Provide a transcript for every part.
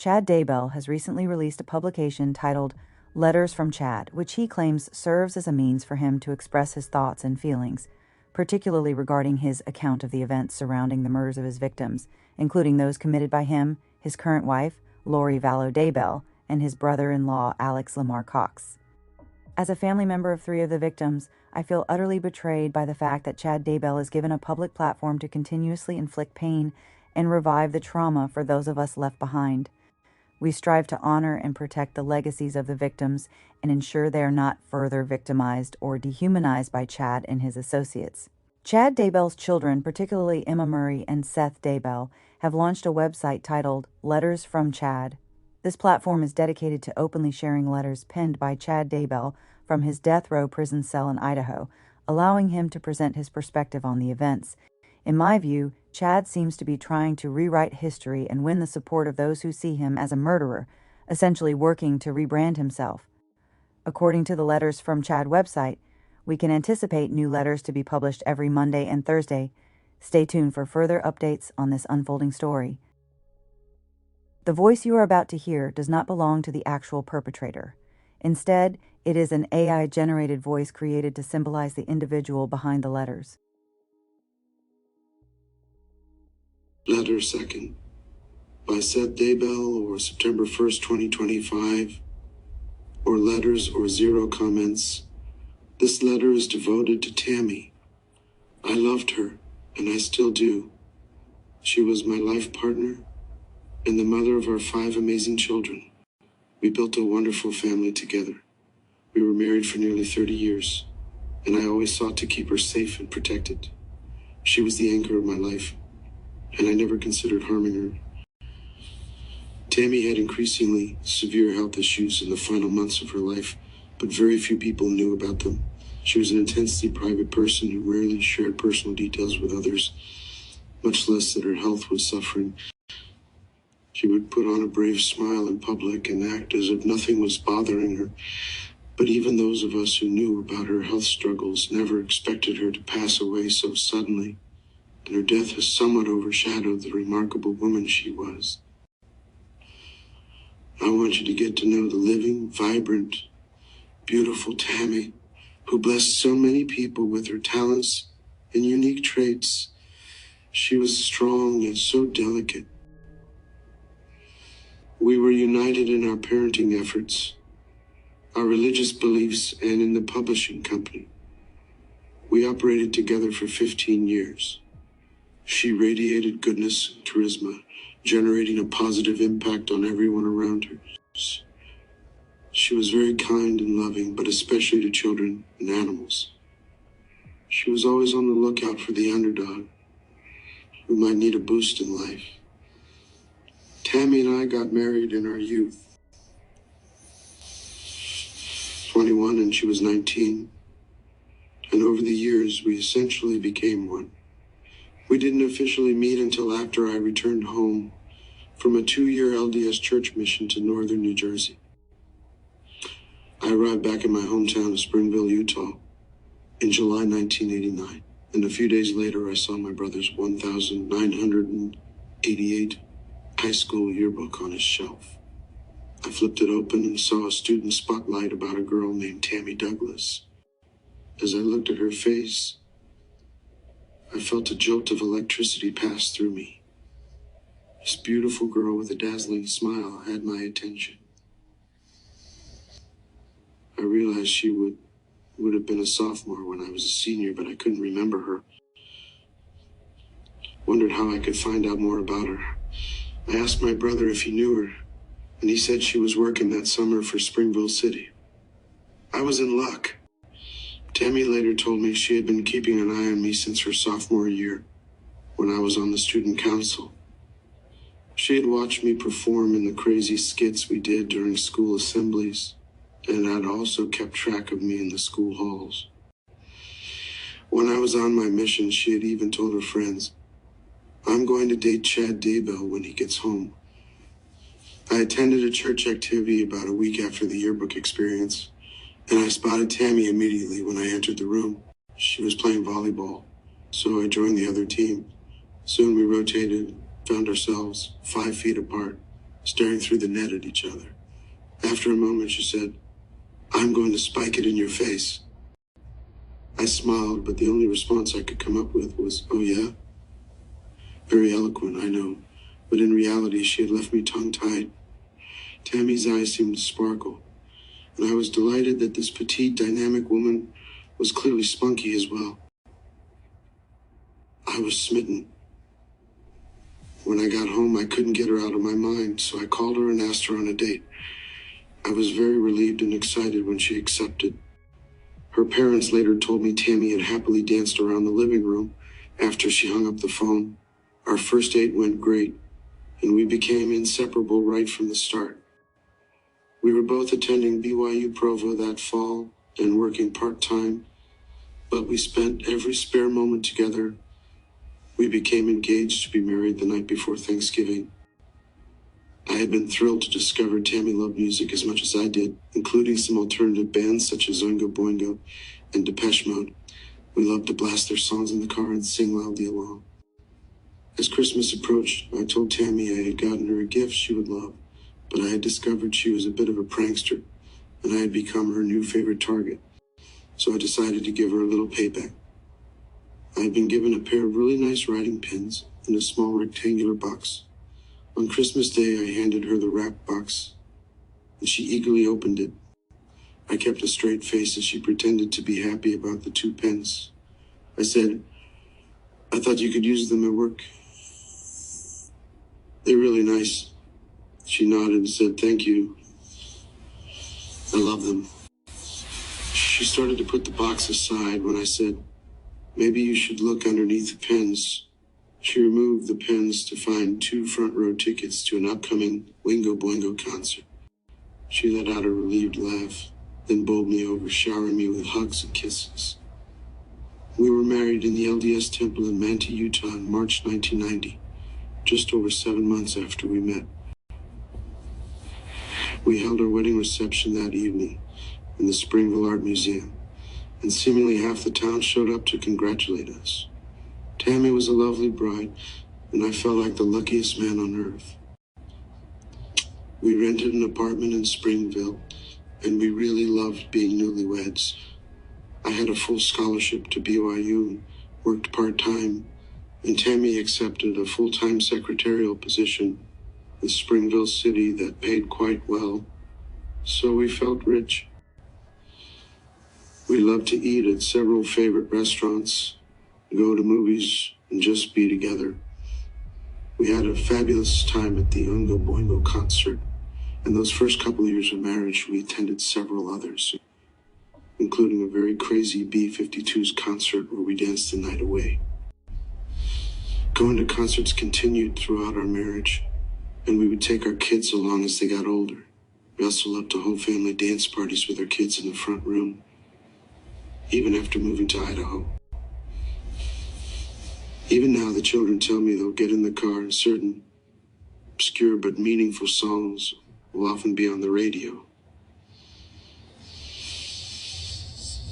Chad Daybell has recently released a publication titled Letters from Chad, which he claims serves as a means for him to express his thoughts and feelings, particularly regarding his account of the events surrounding the murders of his victims, including those committed by him, his current wife, Lori Vallow Daybell, and his brother-in-law, Alex Lamar Cox. As a family member of 3 of the victims, I feel utterly betrayed by the fact that Chad Daybell is given a public platform to continuously inflict pain and revive the trauma for those of us left behind. We strive to honor and protect the legacies of the victims and ensure they are not further victimized or dehumanized by Chad and his associates. Chad Daybell's children, particularly Emma Murray and Seth Daybell, have launched a website titled Letters from Chad. This platform is dedicated to openly sharing letters penned by Chad Daybell from his death row prison cell in Idaho, allowing him to present his perspective on the events. In my view, Chad seems to be trying to rewrite history and win the support of those who see him as a murderer, essentially working to rebrand himself. According to the Letters from Chad website, we can anticipate new letters to be published every Monday and Thursday. Stay tuned for further updates on this unfolding story. The voice you are about to hear does not belong to the actual perpetrator. Instead, it is an AI-generated voice created to symbolize the individual behind the letters. Letter 2nd, by Chad Daybell, or September 1st, 2025, or letters or 0 comments. This letter is devoted to Tammy. I loved her, and I still do. She was my life partner and the mother of our 5 amazing children. We built a wonderful family together. We were married for nearly 30 years, and I always sought to keep her safe and protected. She was the anchor of my life, and I never considered harming her. Tammy had increasingly severe health issues in the final months of her life, but very few people knew about them. She was an intensely private person who rarely shared personal details with others, much less that her health was suffering. She would put on a brave smile in public and act as if nothing was bothering her. But even those of us who knew about her health struggles never expected her to pass away so suddenly, and her death has somewhat overshadowed the remarkable woman she was. I want you to get to know the living, vibrant, beautiful Tammy, who blessed so many people with her talents and unique traits. She was strong and so delicate. We were united in our parenting efforts, our religious beliefs, and in the publishing company. We operated together for 15 years. She radiated goodness and charisma, generating a positive impact on everyone around her. She was very kind and loving, but especially to children and animals. She was always on the lookout for the underdog who might need a boost in life. Tammy and I got married in our youth. 21 and she was 19. And over the years, we essentially became one. We didn't officially meet until after I returned home from a 2-year LDS church mission to northern New Jersey. I arrived back in my hometown of Springville, Utah in July 1989. And a few days later, I saw my brother's 1,988 high school yearbook on his shelf. I flipped it open and saw a student spotlight about a girl named Tammy Douglas. As I looked at her face, I felt a jolt of electricity pass through me. This beautiful girl with a dazzling smile had my attention. I realized she would have been a sophomore when I was a senior, but I couldn't remember her. Wondered how I could find out more about her. I asked my brother if he knew her, and he said she was working that summer for Springville City. I was in luck. Tammy later told me she had been keeping an eye on me since her sophomore year, when I was on the student council. She had watched me perform in the crazy skits we did during school assemblies, and had also kept track of me in the school halls. When I was on my mission, she had even told her friends, "I'm going to date Chad Daybell when he gets home." I attended a church activity about a week after the yearbook experience, and I spotted Tammy immediately when I entered the room. She was playing volleyball, so I joined the other team. Soon we rotated, found ourselves 5 feet apart, staring through the net at each other. After a moment, she said, "I'm going to spike it in your face." I smiled, but the only response I could come up with was, "Oh yeah?" Very eloquent, I know, but in reality, she had left me tongue-tied. Tammy's eyes seemed to sparkle, and I was delighted that this petite, dynamic woman was clearly spunky as well. I was smitten. When I got home, I couldn't get her out of my mind, so I called her and asked her on a date. I was very relieved and excited when she accepted. Her parents later told me Tammy had happily danced around the living room after she hung up the phone. Our first date went great, and we became inseparable right from the start. We were both attending BYU Provo that fall and working part-time, but we spent every spare moment together. We became engaged to be married the night before Thanksgiving. I had been thrilled to discover Tammy loved music as much as I did, including some alternative bands such as Oingo Boingo and Depeche Mode. We loved to blast their songs in the car and sing loudly along. As Christmas approached, I told Tammy I had gotten her a gift she would love, but I had discovered she was a bit of a prankster, and I had become her new favorite target. So I decided to give her a little payback. I had been given a pair of really nice writing pens in a small rectangular box. On Christmas Day, I handed her the wrapped box, and she eagerly opened it. I kept a straight face as she pretended to be happy about the 2 pens. I said, "I thought you could use them at work." "They're really nice." She nodded and said, "Thank you. I love them." She started to put the box aside when I said, "Maybe you should look underneath the pens." She removed the pens to find 2 front-row tickets to an upcoming Oingo Boingo concert. She let out a relieved laugh, then bowled me over, showering me with hugs and kisses. We were married in the LDS Temple in Manti, Utah in March 1990, just over 7 months after we met. We held our wedding reception that evening in the Springville Art Museum, and seemingly half the town showed up to congratulate us. Tammy was a lovely bride, and I felt like the luckiest man on earth. We rented an apartment in Springville, and we really loved being newlyweds. I had a full scholarship to BYU and worked part-time, and Tammy accepted a full-time secretarial position in Springville City that paid quite well, so we felt rich. We loved to eat at several favorite restaurants, go to movies, and just be together. We had a fabulous time at the Oingo Boingo concert, and those first couple of years of marriage, we attended several others, including a very crazy B-52's concert where we danced the night away. Going to concerts continued throughout our marriage, and we would take our kids along as they got older. We also loved to hold family dance parties with our kids in the front room, even after moving to Idaho. Even now, the children tell me they'll get in the car and certain obscure but meaningful songs will often be on the radio.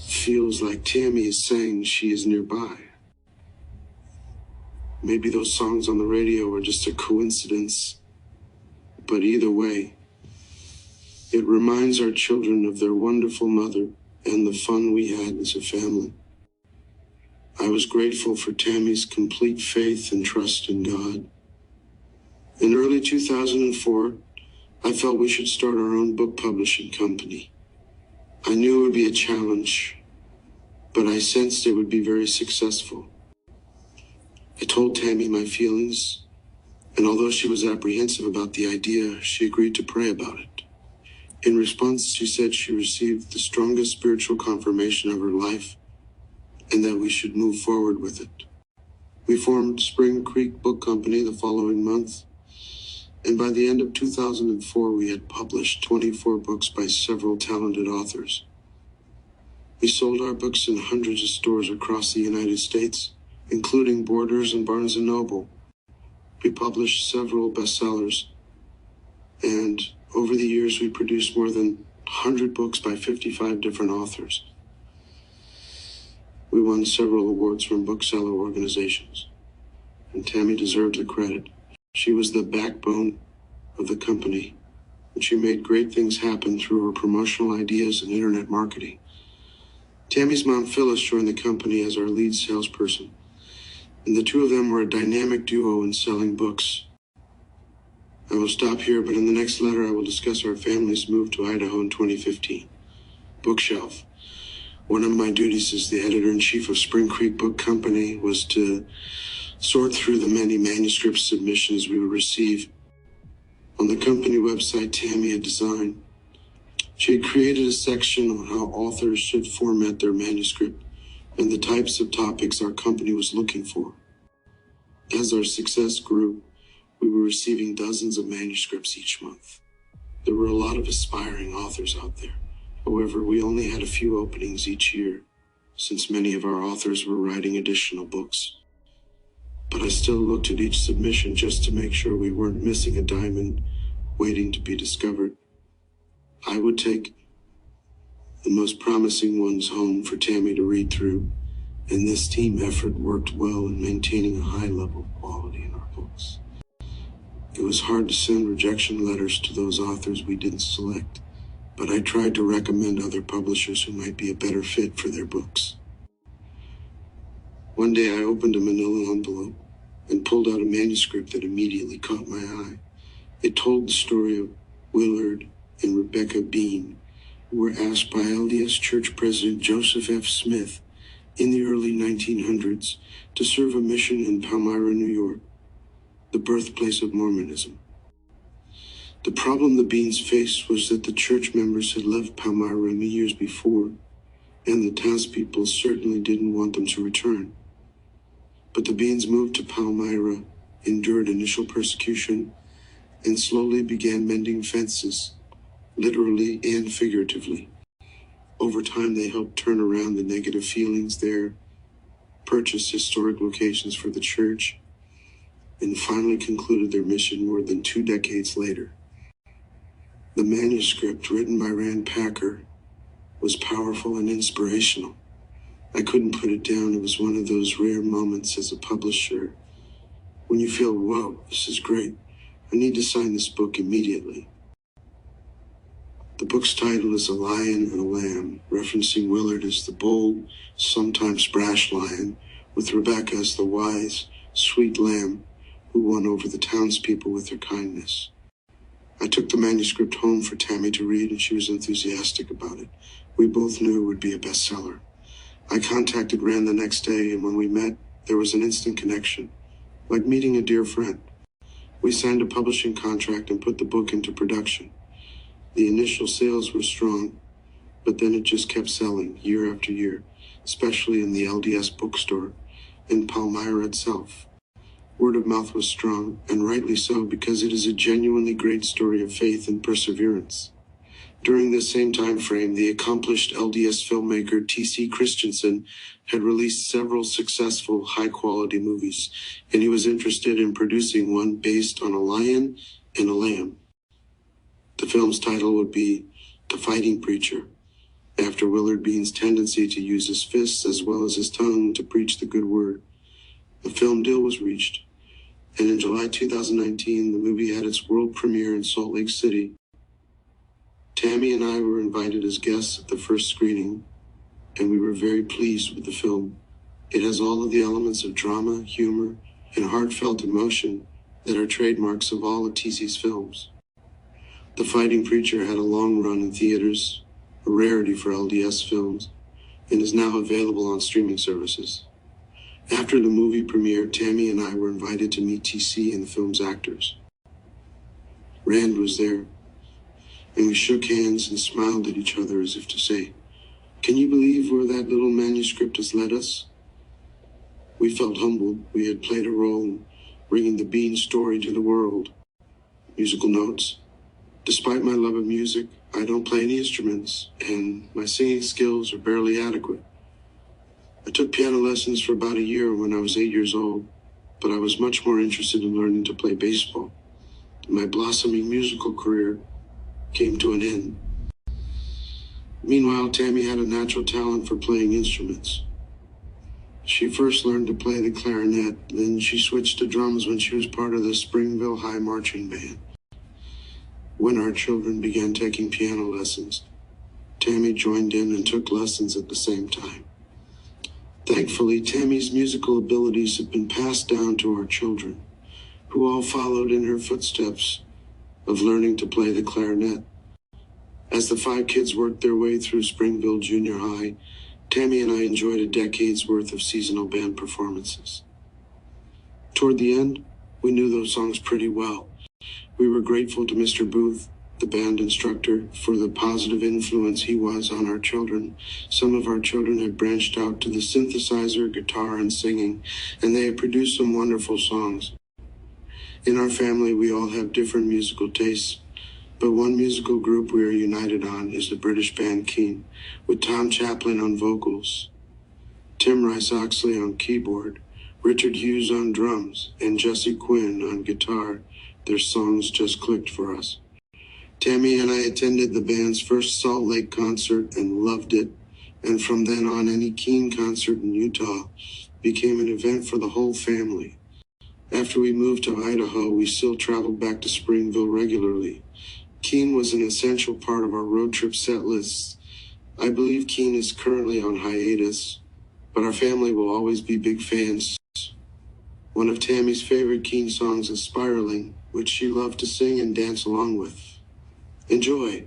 Feels like Tammy is saying she is nearby. Maybe those songs on the radio are just a coincidence, but either way, it reminds our children of their wonderful mother and the fun we had as a family. I was grateful for Tammy's complete faith and trust in God. In early 2004, I felt we should start our own book publishing company. I knew it would be a challenge, but I sensed it would be very successful. I told Tammy my feelings, and although she was apprehensive about the idea, she agreed to pray about it. In response, she said she received the strongest spiritual confirmation of her life and that we should move forward with it. We formed Spring Creek Book Company the following month, and by the end of 2004, we had published 24 books by several talented authors. We sold our books in hundreds of stores across the United States, including Borders and Barnes & Noble. We published several bestsellers, and over the years, we produced more than 100 books by 55 different authors. We won several awards from bookseller organizations, and Tammy deserves the credit. She was the backbone of the company, and she made great things happen through her promotional ideas and internet marketing. Tammy's mom, Phyllis, joined the company as our lead salesperson, and the two of them were a dynamic duo in selling books. I will stop here, but in the next letter I will discuss our family's move to Idaho in 2015. Bookshelf. One of my duties as the editor-in-chief of Spring Creek Book Company was to sort through the many manuscript submissions we would receive. On the company website Tammy had designed, she had created a section on how authors should format their manuscript and the types of topics our company was looking for. As our success grew, we were receiving dozens of manuscripts each month. There were a lot of aspiring authors out there. However, we only had a few openings each year, since many of our authors were writing additional books. But I still looked at each submission just to make sure we weren't missing a diamond waiting to be discovered. I would take the most promising ones home for Tammy to read through, and this team effort worked well in maintaining a high level of quality in our books. It was hard to send rejection letters to those authors we didn't select, but I tried to recommend other publishers who might be a better fit for their books. One day I opened a manila envelope and pulled out a manuscript that immediately caught my eye. It told the story of Willard and Rebecca Bean, who were asked by LDS Church President Joseph F. Smith in the early 1900s to serve a mission in Palmyra, New York, the birthplace of Mormonism. The problem the Beans faced was that the church members had left Palmyra many years before, and the townspeople certainly didn't want them to return. But the Beans moved to Palmyra, endured initial persecution, and slowly began mending fences, literally and figuratively. Over time, they helped turn around the negative feelings there, purchased historic locations for the church, and finally concluded their mission more than 2 decades later. The manuscript, written by Rand Packer, was powerful and inspirational. I couldn't put it down. It was one of those rare moments as a publisher when you feel, whoa, this is great. I need to sign this book immediately. The book's title is A Lion and a Lamb, referencing Willard as the bold, sometimes brash lion, with Rebecca as the wise, sweet lamb who won over the townspeople with her kindness. I took the manuscript home for Tammy to read, and she was enthusiastic about it. We both knew it would be a bestseller. I contacted Rand the next day, and when we met, there was an instant connection, like meeting a dear friend. We signed a publishing contract and put the book into production. The initial sales were strong, but then it just kept selling year after year, especially in the LDS bookstore in Palmyra itself. Word of mouth was strong, and rightly so, because it is a genuinely great story of faith and perseverance. During this same time frame, the accomplished LDS filmmaker T.C. Christensen had released several successful, high-quality movies, and he was interested in producing one based on a lion and a lamb. The film's title would be The Fighting Preacher, after Willard Bean's tendency to use his fists as well as his tongue to preach the good word. A film deal was reached, and in July 2019, the movie had its world premiere in Salt Lake City. Tammy and I were invited as guests at the first screening, and we were very pleased with the film. It has all of the elements of drama, humor, and heartfelt emotion that are trademarks of all of TC's films. The Fighting Preacher had a long run in theaters, a rarity for LDS films, and is now available on streaming services. After the movie premiered, Tammy and I were invited to meet TC and the film's actors. Rand was there, and we shook hands and smiled at each other as if to say, "Can you believe where that little manuscript has led us?" We felt humbled. We had played a role in bringing the Bean story to the world. Musical notes. Despite my love of music, I don't play any instruments, and my singing skills are barely adequate. I took piano lessons for about a year when I was 8 years old, but I was much more interested in learning to play baseball. My blossoming musical career came to an end. Meanwhile, Tammy had a natural talent for playing instruments. She first learned to play the clarinet, then she switched to drums when she was part of the Springville High Marching Band. When our children began taking piano lessons, Tammy joined in and took lessons at the same time. Thankfully, Tammy's musical abilities have been passed down to our children, who all followed in her footsteps of learning to play the clarinet. As the 5 kids worked their way through Springville Junior High, Tammy and I enjoyed a decade's worth of seasonal band performances. Toward the end, we knew those songs pretty well. We were grateful to Mr. Booth, the band instructor, for the positive influence he was on our children. Some of our children have branched out to the synthesizer, guitar, and singing, and they have produced some wonderful songs. In our family, we all have different musical tastes, but one musical group we are united on is the British band Keane, with Tom Chaplin on vocals, Tim Rice-Oxley on keyboard, Richard Hughes on drums, and Jesse Quinn on guitar. Their songs just clicked for us. Tammy and I attended the band's first Salt Lake concert and loved it, and from then on, any Keane concert in Utah became an event for the whole family. After we moved to Idaho, we still traveled back to Springville regularly. Keane was an essential part of our road trip set lists. I believe Keane is currently on hiatus, but our family will always be big fans. One of Tammy's favorite Keane songs is Spiraling, which she loved to sing and dance along with. Enjoy.